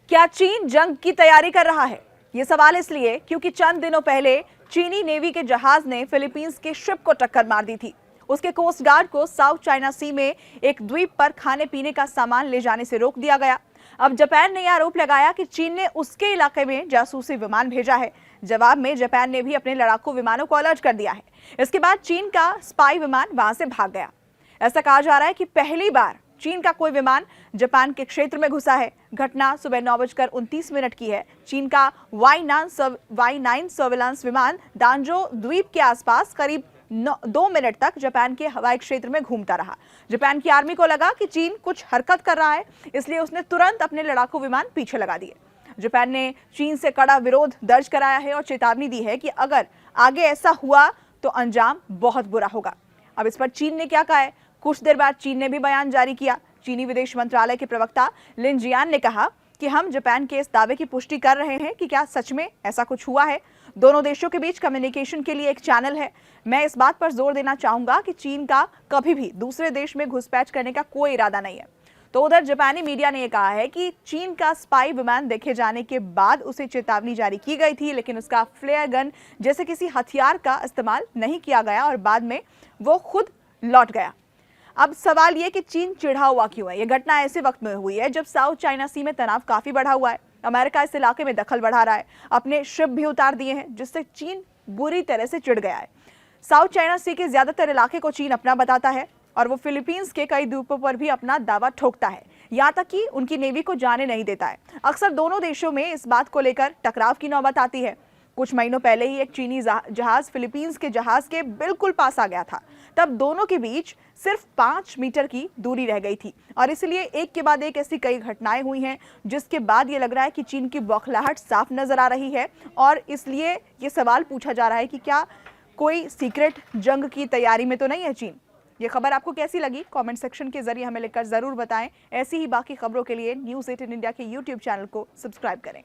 क्या चीन जंग की तैयारी कर रहा है? ये सवाल इसलिए क्योंकि चंद दिनों पहले चीनी नेवी के जहाज ने फिलीपींस के शिप को टक्कर मार दी थी। उसके कोस्ट गार्ड को साउथ चाइना सी में एक द्वीप पर खाने पीने का सामान ले जाने से रोक दिया गया। अब जापान ने यह आरोप लगाया कि चीन ने उसके इलाके में जासूसी विमान भेजा है। जवाब में जापान ने भी अपने लड़ाकू विमानों को अलर्ट कर दिया है। इसके बाद चीन का स्पाई विमान वहां से भाग गया। ऐसा कहा जा रहा है कि पहली बार चीन का कोई विमान जापान के क्षेत्र में घुसा है। घटना सुबह 9:29 की है। चीन का Y9 सर्विलांस विमान दांजो द्वीप के आसपास करीब 2 मिनट तक जापान के हवाई क्षेत्र में घूमता रहा। जापान की आर्मी को लगा कि चीन कुछ हरकत कर रहा है, इसलिए उसने तुरंत अपने लड़ाकू विमान पीछे लगा दिए। जापान ने चीन से कड़ा विरोध दर्ज कराया है और चेतावनी दी है कि अगर आगे ऐसा हुआ तो अंजाम बहुत बुरा होगा। अब इस पर चीन ने क्या कहा है? कुछ देर बाद चीन ने भी बयान जारी किया। चीनी विदेश मंत्रालय के प्रवक्ता लिन जियान ने कहा कि हम जापान के इस दावे की पुष्टि कर रहे हैं कि क्या सच में ऐसा कुछ हुआ है। दोनों देशों के बीच कम्युनिकेशन के लिए एक चैनल है। मैं इस बात पर जोर देना चाहूंगा कि चीन का कभी भी दूसरे देश में घुसपैठ करने का कोई इरादा नहीं है। तो उधर जापानी मीडिया ने यह कहा है कि चीन का स्पाई विमान देखे जाने के बाद उसे चेतावनी जारी की गई थी, लेकिन उसका फ्लेयर गन जैसे किसी हथियार का इस्तेमाल नहीं किया गया और बाद में वो खुद लौट गया। अब सवाल ये कि चीन चिढ़ा हुआ क्यों है? ये घटना ऐसे वक्त में हुई है जब साउथ चाइना सी में तनाव काफी बढ़ा हुआ है। अमेरिका इस इलाके में दखल बढ़ा रहा है, अपने शिप भी उतार दिए हैं, जिससे चीन बुरी तरह से चिढ़ गया है। साउथ चाइना सी के ज्यादातर इलाके को चीन अपना बताता है और वो फिलीपींस के कई द्वीपों पर भी अपना दावा ठोकता है, यहाँ तक कि उनकी नेवी को जाने नहीं देता है। अक्सर दोनों देशों में इस बात को लेकर टकराव की नौबत आती है। कुछ महीनों पहले ही एक चीनी जहाज फिलीपींस के जहाज के बिल्कुल पास आ गया था। तब दोनों के बीच सिर्फ 5 मीटर की दूरी रह गई थी और इसलिए एक के बाद एक ऐसी कई घटनाएं हुई हैं, जिसके बाद ये लग रहा है कि चीन की बौखलाहट साफ नजर आ रही है और इसलिए ये सवाल पूछा जा रहा है कि क्या कोई सीक्रेट जंग की तैयारी में तो नहीं है चीन। ये खबर आपको कैसी लगी? कमेंट सेक्शन के जरिए हमें लिखकर जरूर बताएं। ऐसी ही बाकी खबरों के लिए न्यूज़ 18 इंडिया के YouTube चैनल को सब्सक्राइब करें।